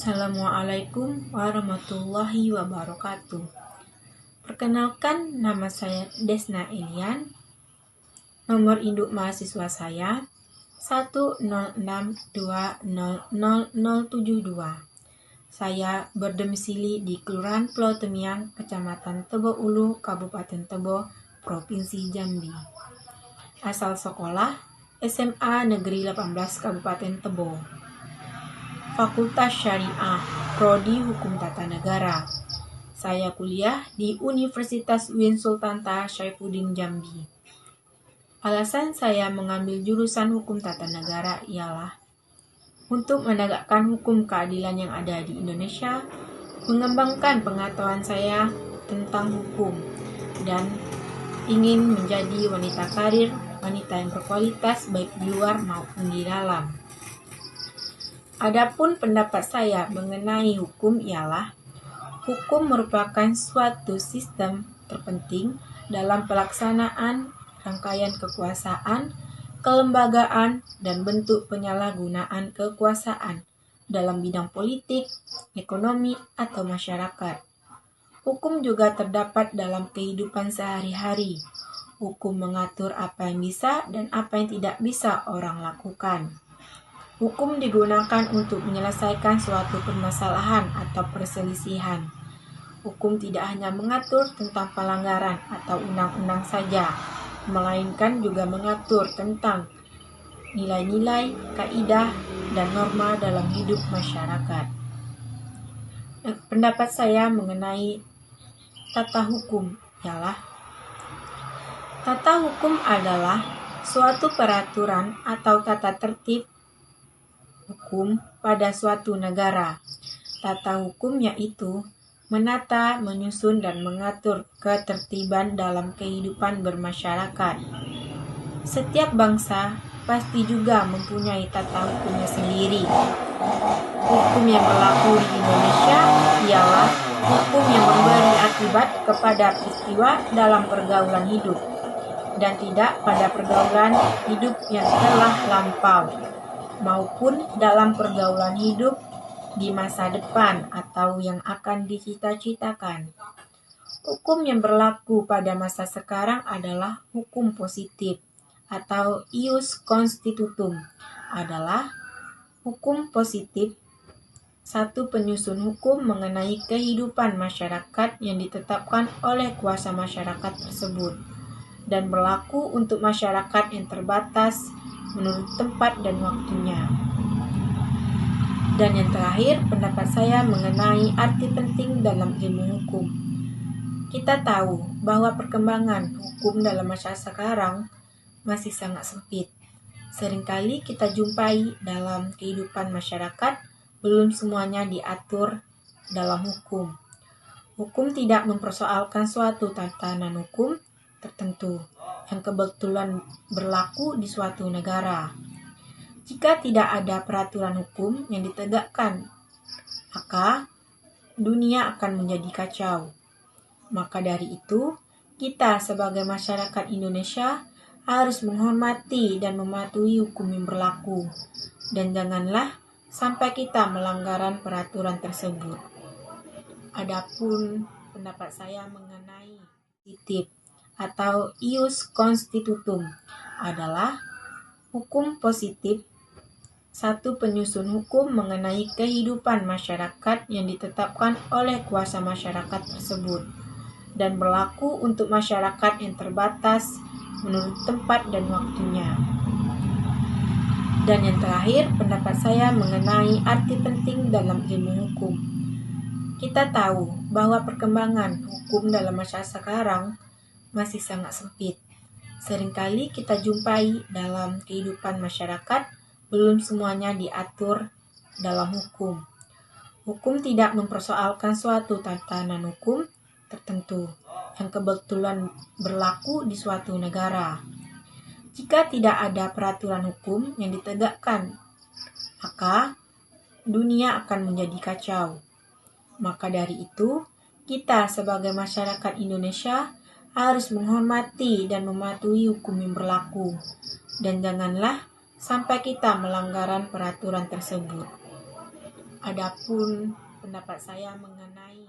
Assalamualaikum warahmatullahi wabarakatuh. Perkenalkan, nama saya Desna Elian. Nomor induk mahasiswa saya 106200072. Saya berdomisili di Kelurahan Pulau Temiang, Kecamatan Tebo Ulu, Kabupaten Tebo, Provinsi Jambi. Asal sekolah SMA Negeri 18 Kabupaten Tebo. Fakultas Syariah, Prodi Hukum Tata Negara. Saya kuliah di Universitas Win Sultan Syaifuddin Jambi. Alasan saya mengambil jurusan Hukum Tata Negara ialah untuk menegakkan hukum keadilan yang ada di Indonesia, mengembangkan pengetahuan saya tentang hukum, dan ingin menjadi wanita karir, wanita yang berkualitas baik di luar maupun di dalam. Adapun pendapat saya mengenai hukum ialah hukum merupakan suatu sistem terpenting dalam pelaksanaan rangkaian kekuasaan, kelembagaan, dan bentuk penyalahgunaan kekuasaan dalam bidang politik, ekonomi, atau masyarakat. Hukum juga terdapat dalam kehidupan sehari-hari. Hukum mengatur apa yang bisa dan apa yang tidak bisa orang lakukan. Hukum digunakan untuk menyelesaikan suatu permasalahan atau perselisihan. Hukum tidak hanya mengatur tentang pelanggaran atau undang-undang saja, melainkan juga mengatur tentang nilai-nilai, kaidah, dan norma dalam hidup masyarakat. Pendapat saya mengenai tata hukum ialah tata hukum adalah suatu peraturan atau tata tertib hukum pada suatu negara. Tata hukum yaitu menata, menyusun, dan mengatur ketertiban dalam kehidupan bermasyarakat. Setiap bangsa pasti juga mempunyai tata hukumnya sendiri. Hukum yang berlaku di Indonesia ialah hukum yang memberi akibat kepada peristiwa dalam pergaulan hidup dan tidak pada pergaulan hidup yang telah lampau, maupun dalam pergaulan hidup di masa depan atau yang akan dicita-citakan. Hukum yang berlaku pada masa sekarang adalah hukum positif atau ius constitutum. Adalah hukum positif, satu penyusun hukum mengenai kehidupan masyarakat yang ditetapkan oleh kuasa masyarakat tersebut dan berlaku untuk masyarakat yang terbatas menurut tempat dan waktunya. Dan yang terakhir, pendapat saya mengenai arti penting dalam ilmu hukum. Kita tahu bahwa perkembangan hukum dalam masa sekarang masih sangat sempit. Seringkali kita jumpai dalam kehidupan masyarakat, belum semuanya diatur dalam hukum. Hukum tidak mempersoalkan suatu tatanan hukum tertentu yang kebetulan berlaku di suatu negara. Jika tidak ada peraturan hukum yang ditegakkan, maka dunia akan menjadi kacau. Maka dari itu, kita sebagai masyarakat Indonesia harus menghormati dan mematuhi hukum yang berlaku, dan janganlah sampai kita melanggaran peraturan tersebut. Adapun pendapat saya mengenai positif atau ius constitutum adalah hukum positif, satu penyusun hukum mengenai kehidupan masyarakat yang ditetapkan oleh kuasa masyarakat tersebut dan berlaku untuk masyarakat yang terbatas menurut tempat dan waktunya. Dan yang terakhir, pendapat saya mengenai arti penting dalam ilmu hukum. Kita tahu bahwa perkembangan hukum dalam masa sekarang masih sangat sempit. Seringkali kita jumpai dalam kehidupan masyarakat, belum semuanya diatur dalam hukum. Hukum tidak mempersoalkan suatu tatanan hukum tertentu yang kebetulan berlaku di suatu negara. Jika tidak ada peraturan hukum yang ditegakkan, maka dunia akan menjadi kacau. Maka dari itu, kita sebagai masyarakat Indonesia harus menghormati dan mematuhi hukum yang berlaku, dan janganlah sampai kita melanggaran peraturan tersebut. Adapun pendapat saya mengenai